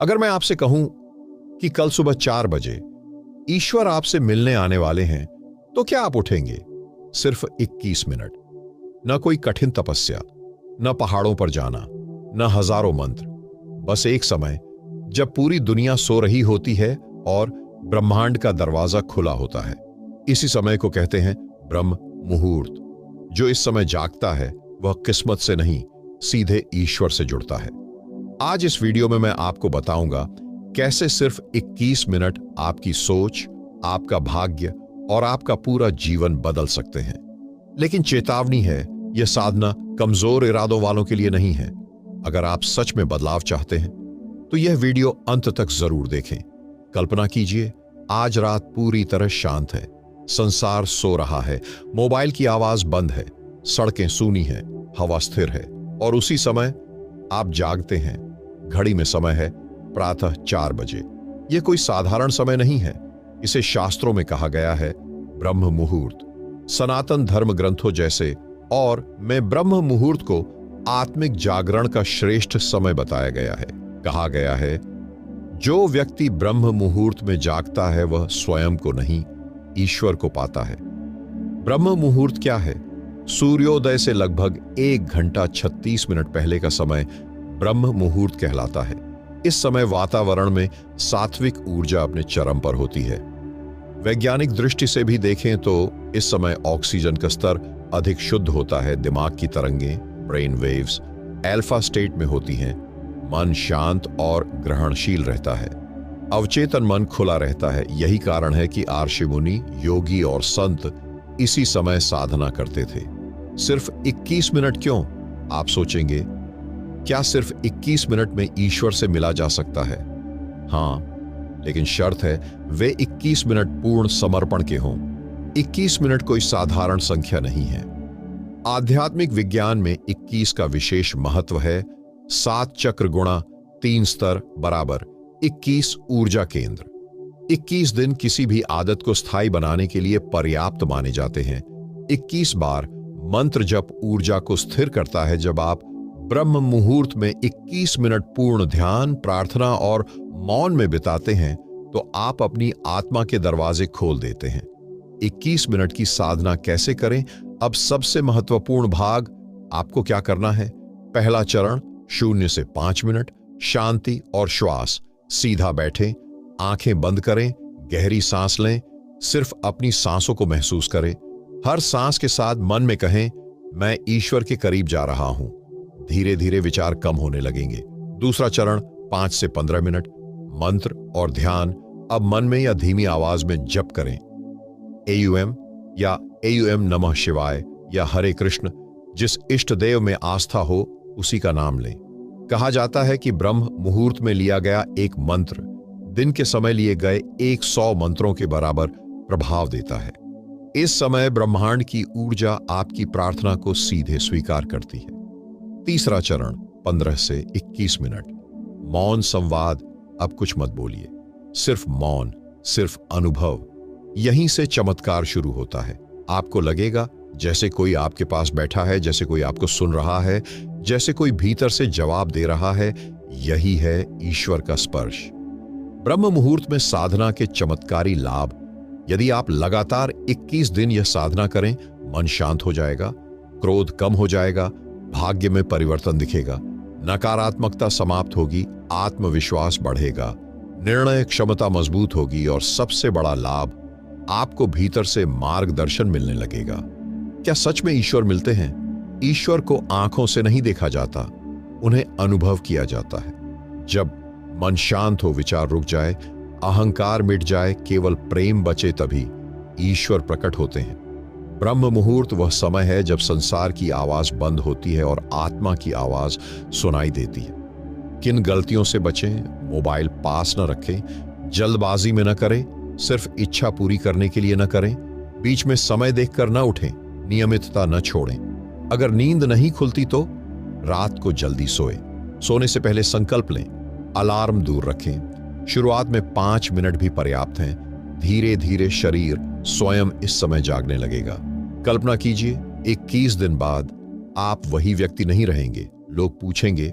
अगर मैं आपसे कहूं कि कल सुबह 4 बजे ईश्वर आपसे मिलने आने वाले हैं, तो क्या आप उठेंगे? सिर्फ 21 मिनट। न कोई कठिन तपस्या, न पहाड़ों पर जाना, न हजारों मंत्र। बस एक समय जब पूरी दुनिया सो रही होती है और ब्रह्मांड का दरवाजा खुला होता है। इसी समय को कहते हैं ब्रह्म मुहूर्त। जो इस समय जागता है वह किस्मत से नहीं, सीधे ईश्वर से जुड़ता है। आज इस वीडियो में मैं आपको बताऊंगा कैसे सिर्फ 21 मिनट आपकी सोच, आपका भाग्य और आपका पूरा जीवन बदल सकते हैं। लेकिन चेतावनी है, यह साधना कमजोर इरादों वालों के लिए नहीं है। अगर आप सच में बदलाव चाहते हैं तो यह वीडियो अंत तक जरूर देखें। कल्पना कीजिए, आज रात पूरी तरह शांत है, संसार सो रहा है, मोबाइल की आवाज बंद है, सड़कें सूनी हैं, हवा स्थिर है और उसी समय आप जागते हैं। घड़ी में समय है प्रातः 4 बजे। यह कोई साधारण समय नहीं है, इसे शास्त्रों में कहा गया है ब्रह्म मुहूर्त। सनातन धर्म ग्रंथों जैसे और में ब्रह्म मुहूर्त को आत्मिक जागरण का श्रेष्ठ समय बताया गया है। कहा गया है, जो व्यक्ति ब्रह्म मुहूर्त में जागता है वह स्वयं को नहीं, ईश्वर को पाता है। ब्रह्म मुहूर्त क्या है? सूर्योदय से लगभग 1 घंटा 36 मिनट पहले का समय ब्रह्म मुहूर्त कहलाता है। इस समय वातावरण में सात्विक ऊर्जा अपने चरम पर होती है। वैज्ञानिक दृष्टि से भी देखें तो इस समय ऑक्सीजन का स्तर अधिक शुद्ध होता है, दिमाग की तरंगें, ब्रेन वेव्स अल्फा स्टेट में होती हैं, मन शांत और ग्रहणशील रहता है, अवचेतन मन खुला रहता है। यही कारण है कि आर्षि मुनि, योगी और संत इसी समय साधना करते थे। सिर्फ 21 मिनट क्यों? आप सोचेंगे, क्या सिर्फ 21 मिनट में ईश्वर से मिला जा सकता है? हाँ, लेकिन शर्त है वे 21 मिनट पूर्ण समर्पण के हों। 21 मिनट कोई साधारण संख्या नहीं है। आध्यात्मिक विज्ञान में 21 का विशेष महत्व है। 7 चक्र गुणा 3 स्तर बराबर 21 ऊर्जा केंद्र। 21 दिन किसी भी आदत को स्थायी बनाने के लिए पर्याप्त माने जाते हैं। 21 बार मंत्र जप ऊर्जा को स्थिर करता है। जब आप ब्रह्म मुहूर्त में 21 मिनट पूर्ण ध्यान, प्रार्थना और मौन में बिताते हैं तो आप अपनी आत्मा के दरवाजे खोल देते हैं। 21 मिनट की साधना कैसे करें? अब सबसे महत्वपूर्ण भाग, आपको क्या करना है? पहला चरण, 0 से 5 मिनट, शांति और श्वास। सीधा बैठें, आंखें बंद करें, गहरी सांस लें, सिर्फ अपनी सांसों को महसूस करें। हर सांस के साथ मन में कहें, मैं ईश्वर के करीब जा रहा हूं। धीरे धीरे विचार कम होने लगेंगे। दूसरा चरण, 5 से 15 मिनट, मंत्र और ध्यान। अब मन में या धीमी आवाज में जप करें, AUM या AUM नमः शिवाय या हरे कृष्ण। जिस इष्ट देव में आस्था हो उसी का नाम लें। कहा जाता है कि ब्रह्म मुहूर्त में लिया गया एक मंत्र दिन के समय लिए गए 100 मंत्रों के बराबर प्रभाव देता है। इस समय ब्रह्मांड की ऊर्जा आपकी प्रार्थना को सीधे स्वीकार करती है। तीसरा चरण, 15 से 21 मिनट, मौन संवाद। अब कुछ मत बोलिए, सिर्फ मौन, सिर्फ अनुभव। यहीं से चमत्कार शुरू होता है। आपको लगेगा जैसे कोई आपके पास बैठा है, जैसे कोई आपको सुन रहा है, जैसे कोई भीतर से जवाब दे रहा है। यही है ईश्वर का स्पर्श। ब्रह्म मुहूर्त में साधना के चमत्कारी लाभ। यदि आप लगातार 21 दिन यह साधना करें, मन शांत हो जाएगा, क्रोध कम हो जाएगा, भाग्य में परिवर्तन दिखेगा, नकारात्मकता समाप्त होगी, आत्मविश्वास बढ़ेगा, निर्णय क्षमता मजबूत होगी और सबसे बड़ा लाभ, आपको भीतर से मार्गदर्शन मिलने लगेगा। क्या सच में ईश्वर मिलते हैं? ईश्वर को आंखों से नहीं देखा जाता, उन्हें अनुभव किया जाता है। जब मन शांत हो, विचार रुक जाए, अहंकार मिट जाए, केवल प्रेम बचे, तभी ईश्वर प्रकट होते हैं। ब्रह्म मुहूर्त वह समय है जब संसार की आवाज बंद होती है और आत्मा की आवाज सुनाई देती है। किन गलतियों से बचें? मोबाइल पास न रखें, जल्दबाजी में न करें, सिर्फ इच्छा पूरी करने के लिए न करें, बीच में समय देखकर न उठें, नियमितता न छोड़ें। अगर नींद नहीं खुलती तो रात को जल्दी सोए। सोने से पहले संकल्प लें, अलार्म दूर रखें। शुरुआत में 5 मिनट भी पर्याप्त हैं। धीरे धीरे शरीर स्वयं इस समय जागने लगेगा। कल्पना कीजिए, 21 दिन बाद आप वही व्यक्ति नहीं रहेंगे। लोग पूछेंगे,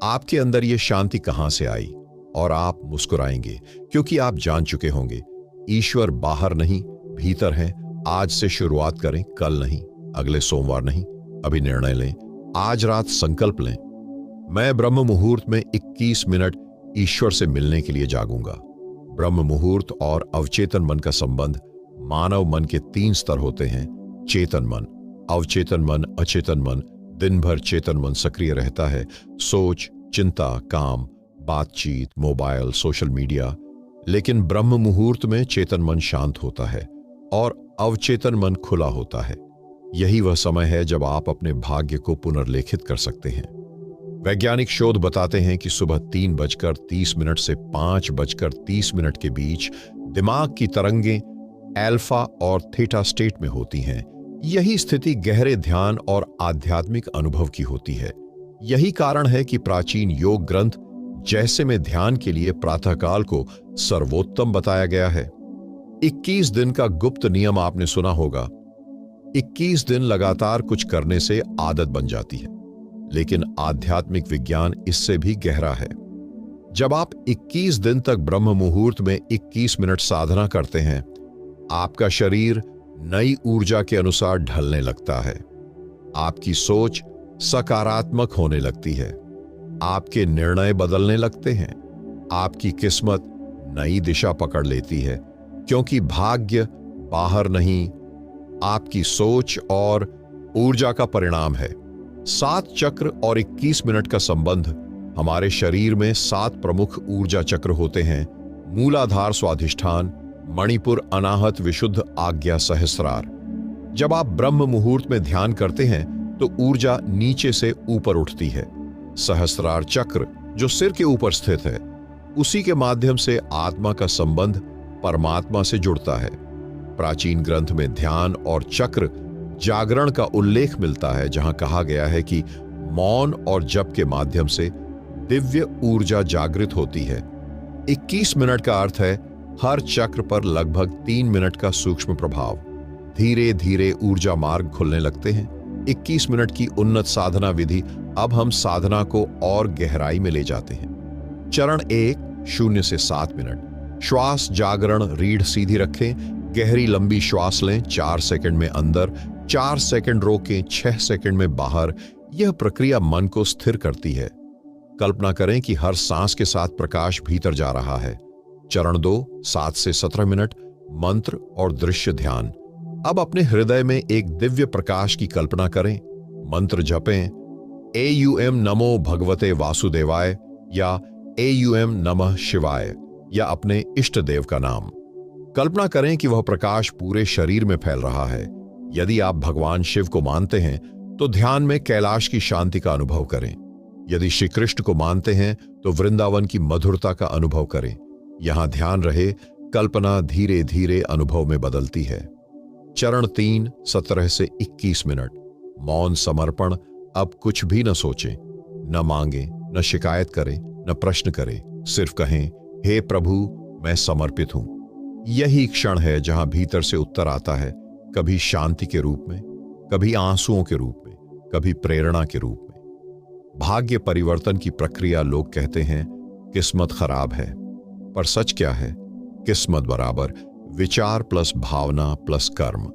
आपके अंदर ये शांति कहां से आई? और आप मुस्कुराएंगे, क्योंकि आप जान चुके होंगे ईश्वर बाहर नहीं, भीतर है। आज से शुरुआत करें, कल नहीं, अगले सोमवार नहीं, अभी निर्णय लें, आज रात संकल्प लें, मैं ब्रह्म मुहूर्त में 21 मिनट ईश्वर से मिलने के लिए जागूंगा। ब्रह्म मुहूर्त और अवचेतन मन का संबंध। मानव मन के 3 स्तर होते हैं: चेतन मन, अवचेतन मन, अचेतन मन। दिन भर चेतन मन सक्रिय रहता है, सोच, चिंता, काम, बातचीत, मोबाइल, सोशल मीडिया। लेकिन ब्रह्म मुहूर्त में चेतन मन शांत होता है और अवचेतन मन खुला होता है। यही वह समय है जब आप अपने भाग्य को पुनर्लेखित कर सकते हैं। वैज्ञानिक शोध बताते हैं कि सुबह 3:30 से 5:30 के बीच दिमाग की तरंगें अल्फा और थीटा स्टेट में होती हैं। यही स्थिति गहरे ध्यान और आध्यात्मिक अनुभव की होती है। यही कारण है कि प्राचीन योग ग्रंथ जैसे में ध्यान के लिए प्रातःकाल को सर्वोत्तम बताया गया है। 21 दिन का गुप्त नियम आपने सुना होगा। 21 दिन लगातार कुछ करने से आदत बन जाती है, लेकिन आध्यात्मिक विज्ञान इससे भी गहरा है। जब आप 21 दिन तक ब्रह्म मुहूर्त में 21 मिनट साधना करते हैं, आपका शरीर नई ऊर्जा के अनुसार ढलने लगता है। आपकी सोच सकारात्मक होने लगती है, आपके निर्णय बदलने लगते हैं, आपकी किस्मत नई दिशा पकड़ लेती है, क्योंकि भाग्य बाहर नहीं, आपकी सोच और ऊर्जा का परिणाम है। 7 चक्र और 21 मिनट का संबंध। हमारे शरीर में 7 प्रमुख ऊर्जा चक्र होते हैं: मूलाधार स्वाधिष्ठान, मणिपुर, अनाहत, विशुद्ध, आज्ञा, सहस्रार। जब आप ब्रह्म मुहूर्त में ध्यान करते हैं तो ऊर्जा नीचे से ऊपर उठती है। सहस्रार चक्र, जो सिर के ऊपर स्थित है, उसी के माध्यम से आत्मा का संबंध परमात्मा से जुड़ता है। प्राचीन ग्रंथ में ध्यान और चक्र जागरण का उल्लेख मिलता है, जहां कहा गया है कि मौन और जप के माध्यम से दिव्य ऊर्जा जागृत होती है। 21 मिनट का अर्थ है हर चक्र पर लगभग 3 मिनट का सूक्ष्म प्रभाव। धीरे धीरे ऊर्जा मार्ग खुलने लगते हैं। 21 मिनट की उन्नत साधना विधि। अब हम साधना को और गहराई में ले जाते हैं। चरण 1, 0 से 7 मिनट। श्वास जागरण, रीढ़ सीधी रखें, गहरी लंबी श्वास लें। 4 सेकंड में अंदर, 4 सेकंड रोकें, 6 सेकंड में बाहर। यह प्रक्रिया मन को स्थिर करती है। कल्पना करें कि हर सांस के साथ प्रकाश भीतर जा रहा है। चरण 2, 7 से 17 मिनट। मंत्र और दृश्य ध्यान। अब अपने हृदय में एक दिव्य प्रकाश की कल्पना करें। मंत्र जपें, AUM नमो भगवते वासुदेवाय या AUM नमः शिवाय, या अपने इष्ट देव का नाम। कल्पना करें कि वह प्रकाश पूरे शरीर में फैल रहा है। यदि आप भगवान शिव को मानते हैं तो ध्यान में कैलाश की शांति का अनुभव करें। यदि श्री कृष्ण को मानते हैं तो वृंदावन की मधुरता का अनुभव करें। यहां ध्यान रहे, कल्पना धीरे धीरे अनुभव में बदलती है। चरण 3, 17 से 21 मिनट। मौन समर्पण। अब कुछ भी न सोचें, न मांगें, न शिकायत करें, न प्रश्न करें। सिर्फ कहें, हे प्रभु, मैं समर्पित हूं। यही क्षण है जहां भीतर से उत्तर आता है, कभी शांति के रूप में, कभी आंसुओं के रूप में, कभी प्रेरणा के रूप में। भाग्य परिवर्तन की प्रक्रिया। लोग कहते हैं किस्मत खराब है, पर सच क्या है? किस्मत बराबर विचार प्लस भावना प्लस कर्म।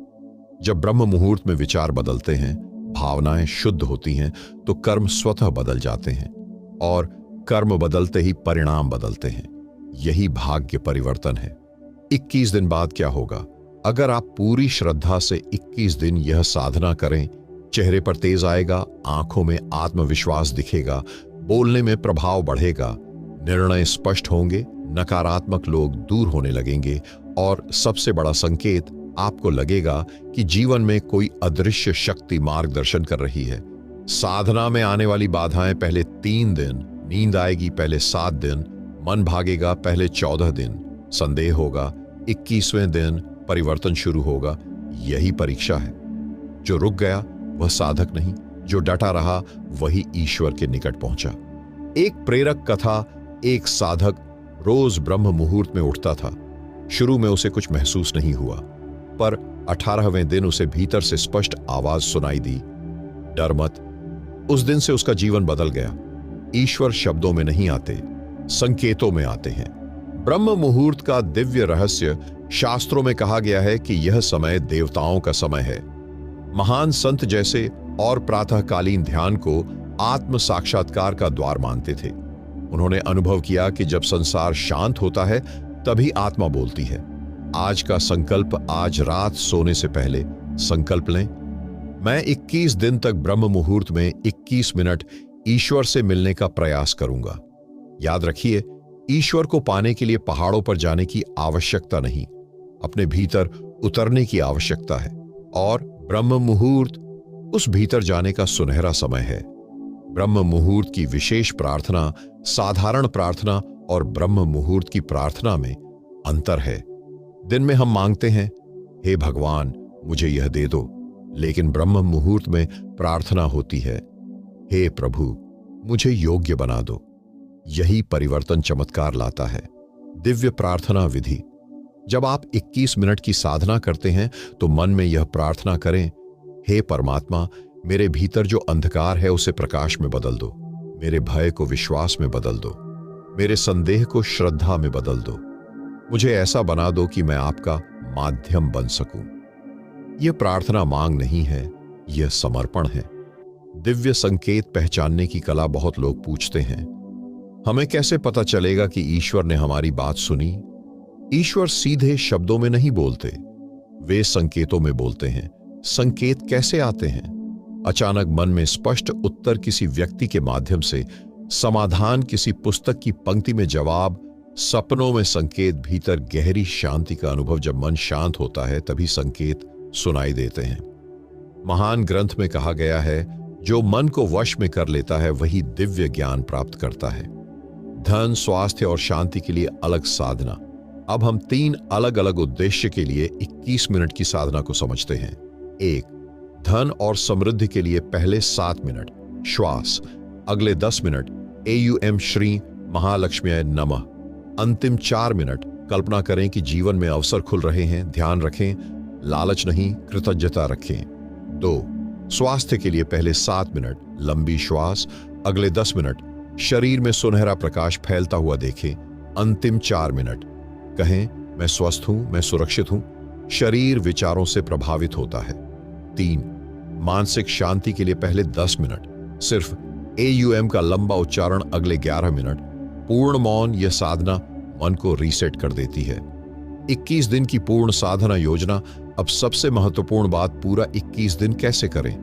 जब ब्रह्म मुहूर्त में विचार बदलते हैं, भावनाएं शुद्ध होती हैं, तो कर्म स्वतः बदल जाते हैं, और कर्म बदलते ही परिणाम बदलते हैं। यही भाग्य परिवर्तन है। 21 दिन बाद क्या होगा? अगर आप पूरी श्रद्धा से 21 दिन यह साधना करें, चेहरे पर तेज आएगा, आंखों में आत्मविश्वास दिखेगा, बोलने में प्रभाव बढ़ेगा, निर्णय स्पष्ट होंगे, नकारात्मक लोग दूर होने लगेंगे, और सबसे बड़ा संकेत, आपको लगेगा कि जीवन में कोई अदृश्य शक्ति मार्गदर्शन कर रही है। साधना में आने वाली बाधाएं पहले 3 दिन, नींद आएगी पहले 7 दिन, मन भागेगा पहले 14 दिन, संदेह होगा 21वें दिन, परिवर्तन शुरू होगा। यही परीक्षा है। जो रुक गया वह साधक नहीं, जो डटा रहा वही ईश्वर के निकट पहुंचा। एक प्रेरक कथा। एक साधक रोज ब्रह्म मुहूर्त में उठता था। शुरू में उसे कुछ महसूस नहीं हुआ, पर 18वें दिन उसे भीतर से स्पष्ट आवाज सुनाई दी, डर मत। उस दिन से उसका जीवन बदल गया। ईश्वर शब्दों में नहीं आते, संकेतों में आते हैं। ब्रह्म मुहूर्त का दिव्य रहस्य शास्त्रों में कहा गया है कि यह समय देवताओं का समय है। महान संत जैसे और प्रातःकालीन ध्यान को आत्म साक्षात्कार का द्वार मानते थे। उन्होंने अनुभव किया कि जब संसार शांत होता है तभी आत्मा बोलती है। आज का संकल्प, आज रात सोने से पहले संकल्प लें, मैं 21 दिन तक ब्रह्म मुहूर्त में 21 मिनट ईश्वर से मिलने का प्रयास करूंगा। याद रखिए, ईश्वर को पाने के लिए पहाड़ों पर जाने की आवश्यकता नहीं, अपने भीतर उतरने की आवश्यकता है। और ब्रह्म मुहूर्त उस भीतर जाने का सुनहरा समय है। ब्रह्म मुहूर्त की विशेष प्रार्थना साधारण प्रार्थना और ब्रह्म मुहूर्त की प्रार्थना में अंतर है। दिन में हम मांगते हैं, हे भगवान मुझे यह दे दो, लेकिन ब्रह्म मुहूर्त में प्रार्थना होती है, हे प्रभु मुझे योग्य बना दो। यही परिवर्तन चमत्कार लाता है। दिव्य प्रार्थना विधि। जब आप 21 मिनट की साधना करते हैं तो मन में यह प्रार्थना करें, हे परमात्मा मेरे भीतर जो अंधकार है उसे प्रकाश में बदल दो, मेरे भय को विश्वास में बदल दो, मेरे संदेह को श्रद्धा में बदल दो, मुझे ऐसा बना दो कि मैं आपका माध्यम बन सकूं। यह प्रार्थना मांग नहीं है, यह समर्पण है। दिव्य संकेत पहचानने की कला बहुत लोग पूछते हैं, हमें कैसे पता चलेगा कि ईश्वर ने हमारी बात सुनी? ईश्वर सीधे शब्दों में नहीं बोलते, वे संकेतों में बोलते हैं। संकेत कैसे आते हैं? अचानक मन में स्पष्ट उत्तर किसी व्यक्ति के माध्यम से, समाधान किसी पुस्तक की पंक्ति में जवाब, सपनों में संकेत, भीतर गहरी शांति का अनुभव। जब मन शांत होता है तभी संकेत सुनाई देते हैं। महान ग्रंथ में कहा गया है, जो मन को वश में कर लेता है वही दिव्य ज्ञान प्राप्त करता है। धन, स्वास्थ्य और शांति के लिए अलग साधना। अब हम 3 अलग अलग उद्देश्य के लिए 21 मिनट की साधना को समझते हैं। 1, धन और समृद्धि के लिए पहले 7 मिनट श्वास, अगले 10 मिनट AUM श्री महालक्ष्म्याय नमः, अंतिम 4 मिनट कल्पना करें कि जीवन में अवसर खुल रहे हैं। ध्यान रखें, लालच नहीं, कृतज्ञता रखें। 2, स्वास्थ्य के लिए पहले 7 मिनट लंबी श्वास, अगले 10 मिनट शरीर में सुनहरा प्रकाश फैलता हुआ देखें। अंतिम 4 मिनट कहें, मैं स्वस्थ हूं, मैं सुरक्षित हूं। शरीर विचारों से प्रभावित होता है। 3, मानसिक शांति के लिए पहले 10 मिनट सिर्फ AUM का लंबा उच्चारण, अगले 11 मिनट पूर्ण मौन। यह साधना मन को रीसेट कर देती है। 21 दिन की पूर्ण साधना योजना। अब सबसे महत्वपूर्ण बात, पूरा 21 दिन कैसे करें?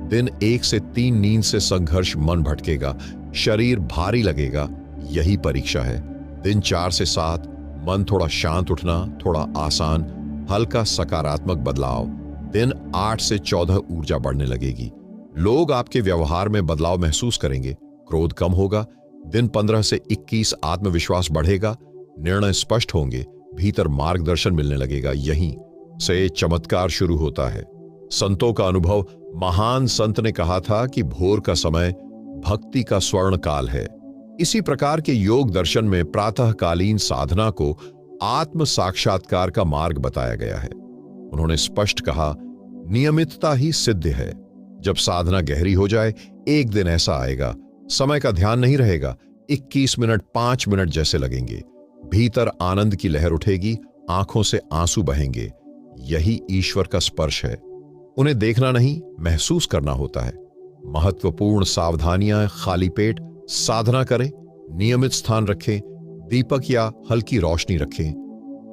दिन 1 से 3 नींद से संघर्ष, मन भटकेगा, शरीर भारी लगेगा, यही परीक्षा है। दिन 4 से 7 मन थोड़ा शांत, उठना थोड़ा आसान, हल्का सकारात्मक बदलाव। दिन 8 से 14 ऊर्जा बढ़ने लगेगी, लोग आपके व्यवहार में बदलाव महसूस करेंगे, क्रोध कम होगा। दिन 15 से 21 आत्मविश्वास बढ़ेगा, निर्णय स्पष्ट होंगे, भीतर मार्गदर्शन मिलने लगेगा। यहीं से चमत्कार शुरू होता है। संतों का अनुभव। महान संत ने कहा था कि भोर का समय भक्ति का स्वर्ण काल है। इसी प्रकार के योग दर्शन में प्रातःकालीन साधना को आत्म साक्षात्कार का मार्ग बताया गया है। उन्होंने स्पष्ट कहा, नियमितता ही सिद्ध है। जब साधना गहरी हो जाए, एक दिन ऐसा आएगा, समय का ध्यान नहीं रहेगा, 21 मिनट 5 मिनट जैसे लगेंगे। भीतर आनंद की लहर उठेगी, आंखों से आंसू बहेंगे। यही ईश्वर का स्पर्श है। उन्हें देखना नहीं, महसूस करना होता है। महत्वपूर्ण सावधानियां, खाली पेट साधना करें, नियमित स्थान रखें, दीपक या हल्की रोशनी रखें।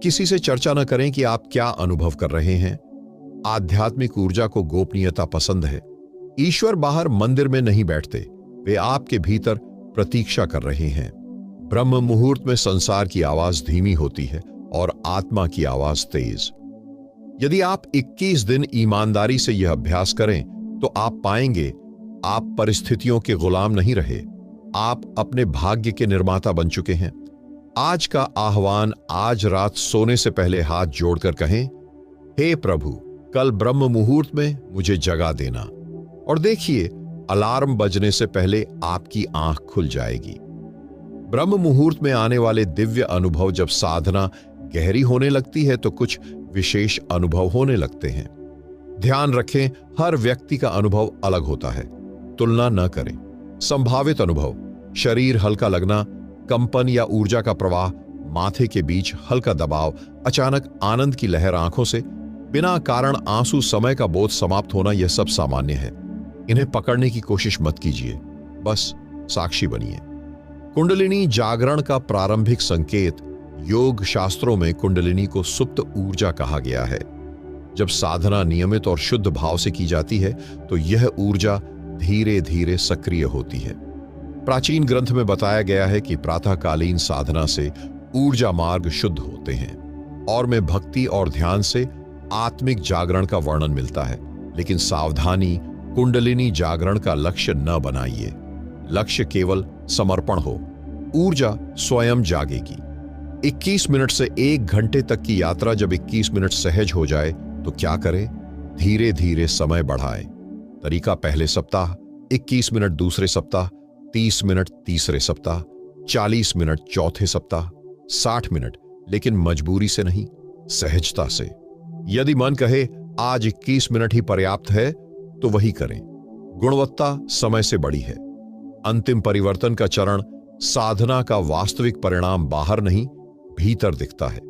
किसी से चर्चा न करें कि आप क्या अनुभव कर रहे हैं। आध्यात्मिक ऊर्जा को गोपनीयता पसंद है। ईश्वर बाहर मंदिर में नहीं बैठते, वे आपके भीतर प्रतीक्षा कर रहे हैं। ब्रह्म मुहूर्त में संसार की आवाज धीमी होती है और आत्मा की आवाज तेज। यदि आप 21 दिन ईमानदारी से यह अभ्यास करें तो आप पाएंगे, आप परिस्थितियों के गुलाम नहीं रहे, आप अपने भाग्य के निर्माता बन चुके हैं। आज का आह्वान, आज रात सोने से पहले हाथ जोड़कर कहें, हे प्रभु कल ब्रह्म मुहूर्त में मुझे जगा देना। और देखिए, अलार्म बजने से पहले आपकी आंख खुल जाएगी। ब्रह्म मुहूर्त में आने वाले दिव्य अनुभव। जब साधना गहरी होने लगती है तो कुछ विशेष अनुभव होने लगते हैं। ध्यान रखें, हर व्यक्ति का अनुभव अलग होता है, तुलना न करें। संभावित अनुभव, शरीर हल्का लगना, कंपन या ऊर्जा का प्रवाह, माथे के बीच हल्का दबाव, अचानक आनंद की लहर आंखों से, बिना कारण आंसू, समय का बोध समाप्त होना, यह सब सामान्य है। इन्हें पकड़ने की कोशिश मत कीजिए, बस साक्षी बनिए। कुंडलिनी जागरण का प्रारंभिक संकेत। योग शास्त्रों में कुंडलिनी को सुप्त ऊर्जा कहा गया है। जब साधना नियमित और शुद्ध भाव से की जाती है तो यह ऊर्जा धीरे धीरे सक्रिय होती है। प्राचीन ग्रंथ में बताया गया है कि प्रातःकालीन साधना से ऊर्जा मार्ग शुद्ध होते हैं और में भक्ति और ध्यान से आत्मिक जागरण का वर्णन मिलता है। लेकिन सावधानी, कुंडलिनी जागरण का लक्ष्य न बनाइए। लक्ष्य केवल समर्पण हो, ऊर्जा स्वयं जागेगी। 21 मिनट से 1 घंटे तक की यात्रा। जब 21 मिनट सहज हो जाए तो क्या करें? धीरे धीरे समय बढ़ाएं। तरीका: पहले सप्ताह 21 मिनट, दूसरे सप्ताह 30 मिनट, तीसरे सप्ताह 40 मिनट, चौथे सप्ताह 60 मिनट, लेकिन मजबूरी से नहीं, सहजता से। यदि मन कहे आज 21 मिनट ही पर्याप्त है तो वही करें। गुणवत्ता समय से बड़ी है। अंतिम परिवर्तन का चरण, साधना का वास्तविक परिणाम बाहर नहीं, भीतर दिखता है।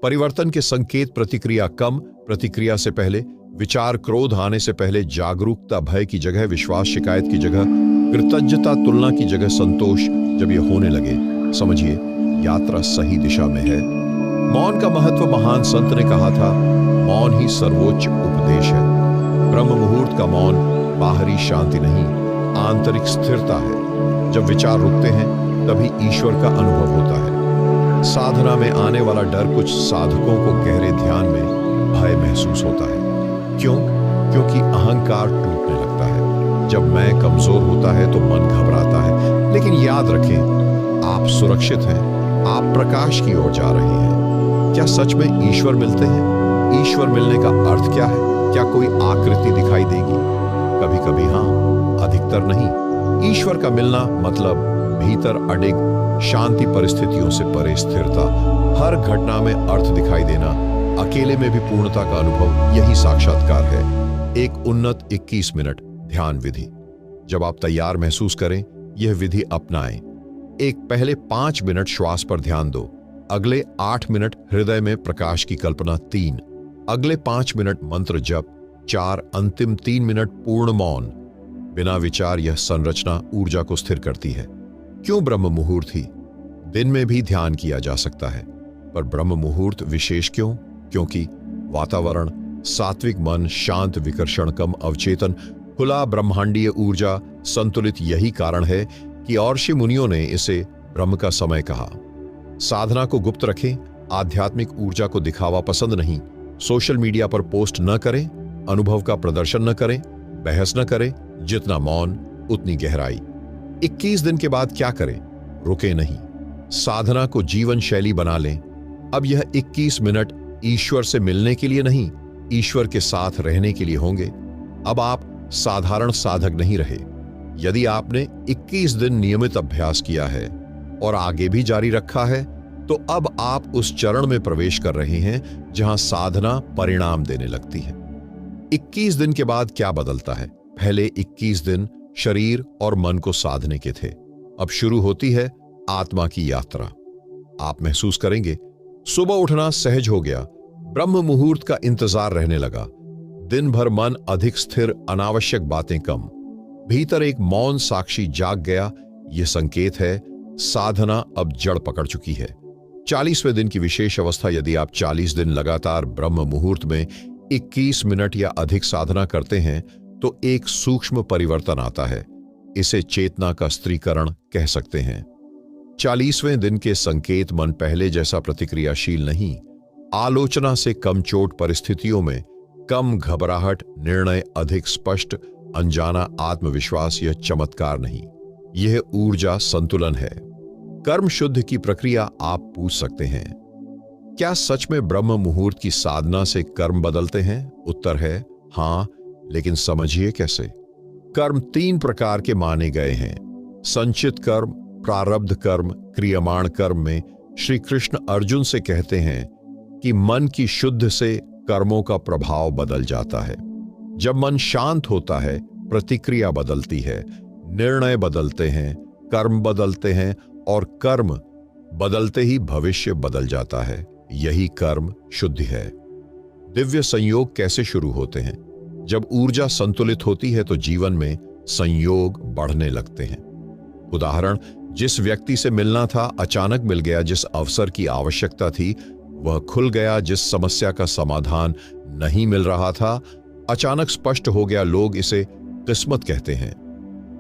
परिवर्तन के संकेत: प्रतिक्रिया कम, प्रतिक्रिया से पहले विचार, क्रोध आने से पहले जागरूकता, भय की जगह विश्वास, शिकायत की जगह कृतज्ञता, तुलना की जगह संतोष। जब यह होने लगे समझिए यात्रा सही दिशा में है। मौन का महत्व। महान संत ने कहा था, मौन ही सर्वोच्च उपदेश है। ब्रह्म मुहूर्त का मौन बाहरी शांति नहीं, आंतरिक स्थिरता है। जब विचार रुकते हैं तभी ईश्वर का अनुभव होता है। साधना में आने वाला डर, कुछ साधकों को गहरे ध्यान में भय महसूस होता है। क्यों? क्योंकि अहंकार टूटने लगता है। जब मैं कमजोर होता है तो मन घबराता है। लेकिन याद रखें, आप सुरक्षित हैं, आप प्रकाश की ओर जा रहे हैं। क्या सच में ईश्वर मिलते हैं? ईश्वर मिलने का अर्थ क्या है? क्या कोई आकृति दिखाई देगी? कभी कभी हाँ, अधिकतर नहीं। ईश्वर का मिलना मतलब भीतर अडिग शांति, परिस्थितियों से परे स्थिरता, हर घटना में अर्थ दिखाई देना, अकेले में भी पूर्णता का अनुभव। यही साक्षात्कार है। एक उन्नत 21 मिनट ध्यान विधि। जब आप तैयार महसूस करें, यह विधि अपनाएं। एक पहले 5 मिनट श्वास पर ध्यान दो। अगले 8 मिनट हृदय में प्रकाश की कल्पना। 3 अगले 5 मिनट मंत्र जप। 4 अंतिम 3 मिनट पूर्ण मौन, बिना विचार। यह संरचना ऊर्जा को स्थिर करती है। क्यों ब्रह्म मुहूर्त ही? दिन में भी ध्यान किया जा सकता है, पर ब्रह्म मुहूर्त विशेष क्यों? क्योंकि वातावरण सात्विक, मन शांत, विकर्षण कम, अवचेतन, खुला ब्रह्मांडीय ऊर्जा संतुलित। यही कारण है कि ऋषि मुनियों ने इसे ब्रह्म का समय कहा। साधना को गुप्त रखें, आध्यात्मिक ऊर्जा को दिखावा पसंद नहीं। सोशल मीडिया पर पोस्ट न करें, अनुभव का प्रदर्शन न करें, बहस न करें। जितना मौन उतनी गहराई। 21 दिन के बाद क्या करें? रुके नहीं, साधना को जीवन शैली बना लें। अब यह 21 मिनट ईश्वर से मिलने के लिए नहीं, ईश्वर के साथ रहने के लिए होंगे। अब आप साधारण साधक नहीं रहे। यदि आपने 21 दिन नियमित अभ्यास किया है और आगे भी जारी रखा है, तो अब आप उस चरण में प्रवेश कर रहे हैं जहां साधना परिणाम देने लगती है। 21 दिन के बाद क्या बदलता है? पहले 21 दिन शरीर और मन को साधने के थे। अब शुरू होती है आत्मा की यात्रा। आप महसूस करेंगे सुबह उठना सहज हो गया, ब्रह्म मुहूर्त का इंतजार रहने लगा। दिन भर मन अधिक स्थिर, अनावश्यक बातें कम। भीतर एक मौन साक्षी जाग गया। यह संकेत है साधना अब जड़ पकड़ चुकी है। 40वें दिन की विशेष अवस्था। यदि आप 40 दिन लगातार ब्रह्म मुहूर्त में 21 मिनट या अधिक साधना करते हैं तो एक सूक्ष्म परिवर्तन आता है। इसे चेतना का स्त्रीकरण कह सकते हैं। 40वें दिन के संकेत: मन पहले जैसा प्रतिक्रियाशील नहीं, आलोचना से कम चोट, परिस्थितियों में कम घबराहट, निर्णय अधिक स्पष्ट, अनजाना आत्मविश्वास। यह चमत्कार नहीं, यह ऊर्जा संतुलन है। कर्म शुद्ध की प्रक्रिया। आप पूछ सकते हैं, क्या सच में ब्रह्म मुहूर्त की साधना से कर्म बदलते हैं? उत्तर है हां, लेकिन समझिए कैसे। कर्म 3 प्रकार के माने गए हैं: संचित कर्म, प्रारब्ध कर्म, क्रियमाण कर्म। में श्री कृष्ण अर्जुन से कहते हैं कि मन की शुद्ध से कर्मों का प्रभाव बदल जाता है। जब मन शांत होता है, प्रतिक्रिया बदलती है, निर्णय बदलते हैं, कर्म बदलते हैं और कर्म बदलते ही भविष्य बदल जाता है। यही कर्म शुद्धि है। दिव्य संयोग कैसे शुरू होते हैं? जब ऊर्जा संतुलित होती है तो जीवन में संयोग बढ़ने लगते हैं। उदाहरण, जिस व्यक्ति से मिलना था अचानक मिल गया, जिस अवसर की आवश्यकता थी वह खुल गया, जिस समस्या का समाधान नहीं मिल रहा था अचानक स्पष्ट हो गया। लोग इसे किस्मत कहते हैं,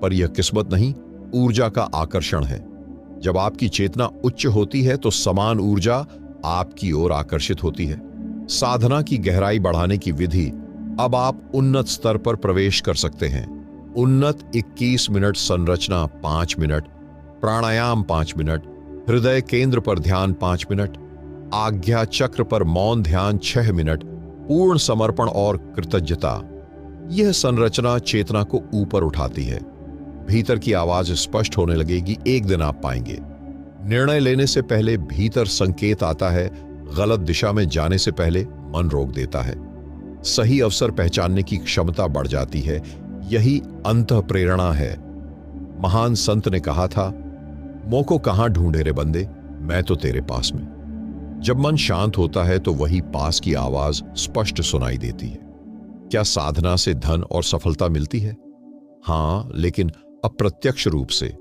पर यह किस्मत नहीं, ऊर्जा का आकर्षण है। जब आपकी चेतना उच्च होती है तो समान ऊर्जा आपकी ओर आकर्षित होती है। साधना की गहराई बढ़ाने की विधि। अब आप उन्नत स्तर पर प्रवेश कर सकते हैं। उन्नत 21 मिनट संरचना 5 मिनट, प्राणायाम 5 मिनट, हृदय केंद्र पर ध्यान 5 मिनट, आज्ञा चक्र पर मौन ध्यान 6 मिनट, पूर्ण समर्पण और कृतज्ञता। यह संरचना चेतना को ऊपर उठाती है। भीतर की आवाज स्पष्ट होने लगेगी। एक दिन आप पाएंगे निर्णय लेने से पहले भीतर संकेत आता है, गलत दिशा में जाने से पहले मन रोक देता है, सही अवसर पहचानने की क्षमता बढ़ जाती है। यही अंतः प्रेरणा है। महान संत ने कहा था, मोको कहां ढूंढे रे बंदे, मैं तो तेरे पास में। जब मन शांत होता है तो वही पास की आवाज स्पष्ट सुनाई देती है। क्या साधना से धन और सफलता मिलती है? हां, लेकिन अप्रत्यक्ष रूप से।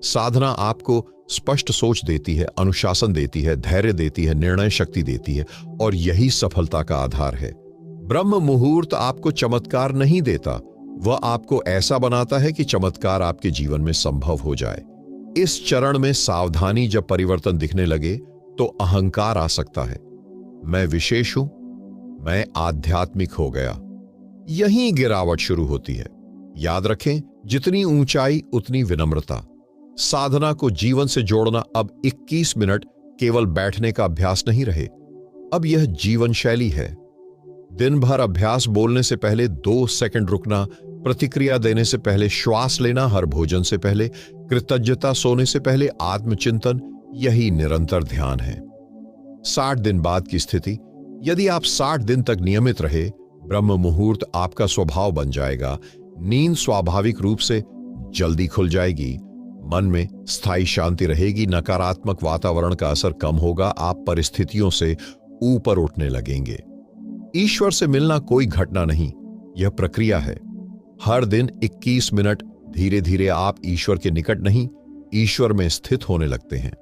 साधना आपको स्पष्ट सोच देती है, अनुशासन देती है, धैर्य देती है, निर्णय शक्ति देती है, और यही सफलता का आधार है। ब्रह्म मुहूर्त आपको चमत्कार नहीं देता, वह आपको ऐसा बनाता है कि चमत्कार आपके जीवन में संभव हो जाए। इस चरण में सावधानी। जब परिवर्तन दिखने लगे तो अहंकार आ सकता है। मैं विशेष हूं, मैं आध्यात्मिक हो गया। यहीं गिरावट शुरू होती है। याद रखें, जितनी ऊंचाई उतनी विनम्रता। साधना को जीवन से जोड़ना अब 21 मिनट केवल बैठने का अभ्यास नहीं रहे, अब यह जीवन शैली है। दिन भर अभ्यास, बोलने से पहले 2 सेकंड रुकना, प्रतिक्रिया देने से पहले श्वास लेना, हर भोजन से पहले कृतज्ञता, सोने से पहले आत्मचिंतन। यही निरंतर ध्यान है। 60 दिन बाद की स्थिति। यदि आप 60 दिन तक नियमित रहे, ब्रह्म मुहूर्त आपका स्वभाव बन जाएगा। नींद स्वाभाविक रूप से जल्दी खुल जाएगी, मन में स्थायी शांति रहेगी, नकारात्मक वातावरण का असर कम होगा, आप परिस्थितियों से ऊपर उठने लगेंगे। ईश्वर से मिलना कोई घटना नहीं, यह प्रक्रिया है। हर दिन 21 मिनट, धीरे धीरे आप ईश्वर के निकट नहीं, ईश्वर में स्थित होने लगते हैं।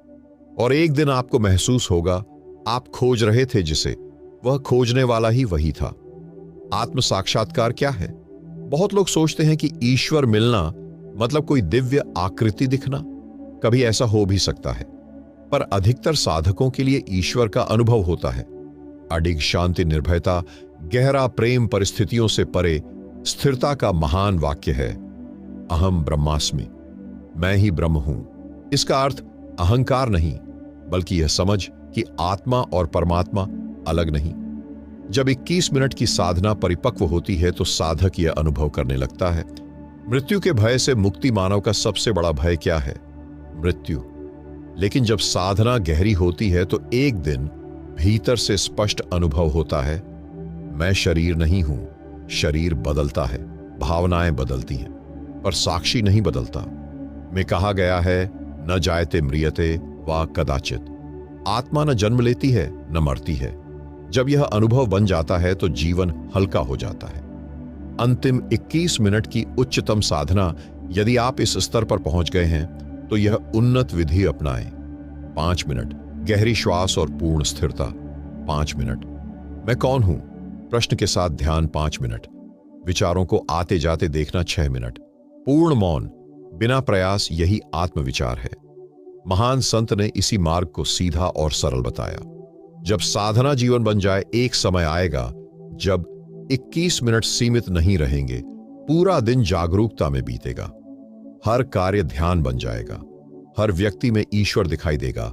और एक दिन आपको महसूस होगा, आप खोज रहे थे जिसे, वह खोजने वाला ही वही था। आत्म साक्षात्कार क्या है? बहुत लोग सोचते हैं कि ईश्वर मिलना मतलब कोई दिव्य आकृति दिखना। कभी ऐसा हो भी सकता है, पर अधिकतर साधकों के लिए ईश्वर का अनुभव होता है। अडिग शांति, निर्भयता, गहरा प्रेम, परिस्थितियों से परे स्थिरता का महान वाक्य है। अहम ब्रह्मास्मि, मैं ही ब्रह्म हूं। इसका अर्थ अहंकार नहीं, बल्कि यह समझ कि आत्मा और परमात्मा अलग नहीं। जब 21 मिनट की साधना परिपक्व होती है तो साधक यह अनुभव करने लगता है, मृत्यु के भय से मुक्ति। मानव का सबसे बड़ा भय क्या है? मृत्यु। लेकिन जब साधना गहरी होती है तो एक दिन भीतर से स्पष्ट अनुभव होता है, मैं शरीर नहीं हूं, शरीर बदलता है, भावनाएं बदलती हैं, पर साक्षी नहीं बदलता। में कहा गया है, न जायते म्रियते वा कदाचित। आत्मा न जन्म लेती है न मरती है। जब यह अनुभव बन जाता है तो जीवन हल्का हो जाता है। अंतिम 21 मिनट की उच्चतम साधना। यदि आप इस स्तर पर पहुंच गए हैं तो यह उन्नत विधि अपनाएं। 5 मिनट गहरी श्वास और पूर्ण स्थिरता। 5 मिनट मैं कौन हूं प्रश्न के साथ ध्यान। 5 मिनट विचारों को आते जाते देखना। 6 मिनट पूर्ण मौन बिना प्रयास। यही आत्मविचार है। महान संत ने इसी मार्ग को सीधा और सरल बताया। जब साधना जीवन बन जाए, एक समय आएगा जब 21 मिनट सीमित नहीं रहेंगे, पूरा दिन जागरूकता में बीतेगा, हर कार्य ध्यान बन जाएगा, हर व्यक्ति में ईश्वर दिखाई देगा।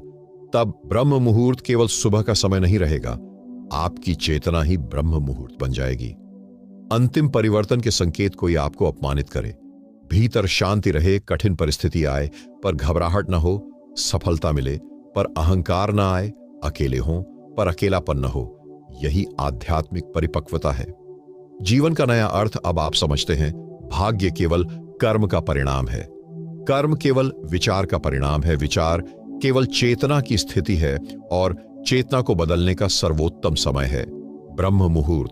तब ब्रह्म मुहूर्त केवल सुबह का समय नहीं रहेगा, आपकी चेतना ही ब्रह्म मुहूर्त बन जाएगी। अंतिम परिवर्तन के संकेत कोई आपको अपमानित करे, भीतर शांति रहे, कठिन परिस्थिति आए पर घबराहट न हो, सफलता मिले पर अहंकार न आए, अकेले हों पर अकेलापन न हो, यही आध्यात्मिक परिपक्वता है। जीवन का नया अर्थ अब आप समझते हैं। भाग्य केवल कर्म का परिणाम है। कर्म केवल विचार का परिणाम है, विचार केवल चेतना की स्थिति है और चेतना को बदलने का सर्वोत्तम समय है ब्रह्म मुहूर्त।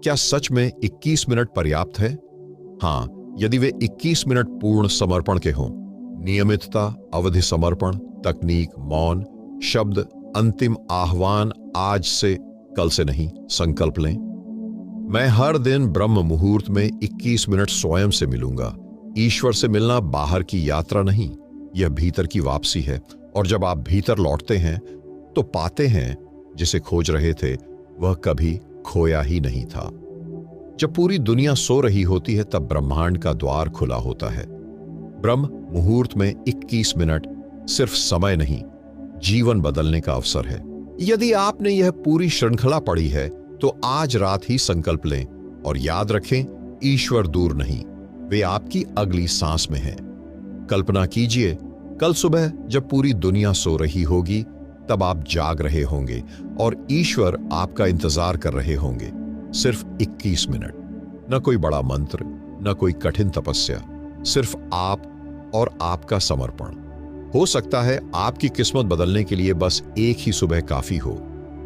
क्या सच में 21 मिनट पर्याप्त है? हाँ, यदि वे 21 मिनट पूर्ण समर्पण के हों। नियमितता, अवधि समर्पण, तकनीक, मौन, शब्द, अंतिम आह्वान, आज से, कल से नहीं, संकल्प लें। मैं हर दिन ब्रह्म मुहूर्त में 21 मिनट स्वयं से मिलूंगा। ईश्वर से मिलना बाहर की यात्रा नहीं, यह भीतर की वापसी है। और जब आप भीतर लौटते हैं तो पाते हैं जिसे खोज रहे थे वह कभी खोया ही नहीं था। जब पूरी दुनिया सो रही होती है तब ब्रह्मांड का द्वार खुला होता है। ब्रह्म मुहूर्त में 21 मिनट सिर्फ समय नहीं, जीवन बदलने का अवसर है। यदि आपने यह पूरी श्रृंखला पढ़ी है तो आज रात ही संकल्प लें और याद रखें, ईश्वर दूर नहीं, वे आपकी अगली सांस में हैं। कल्पना कीजिए, कल सुबह जब पूरी दुनिया सो रही होगी तब आप जाग रहे होंगे और ईश्वर आपका इंतजार कर रहे होंगे। सिर्फ 21 मिनट, न कोई बड़ा मंत्र, न कोई कठिन तपस्या, सिर्फ आप और आपका समर्पण। हो सकता है आपकी किस्मत बदलने के लिए बस एक ही सुबह काफी हो।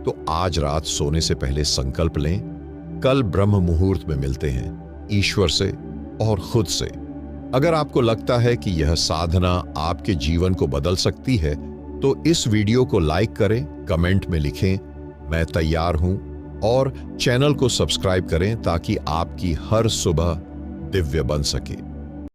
तो आज रात सोने से पहले संकल्प लें, कल ब्रह्म मुहूर्त में मिलते हैं, ईश्वर से और खुद से। अगर आपको लगता है कि यह साधना आपके जीवन को बदल सकती है तो इस वीडियो को लाइक करें, कमेंट में लिखें मैं तैयार हूं और चैनल को सब्सक्राइब करें ताकि आपकी हर सुबह दिव्य बन सके।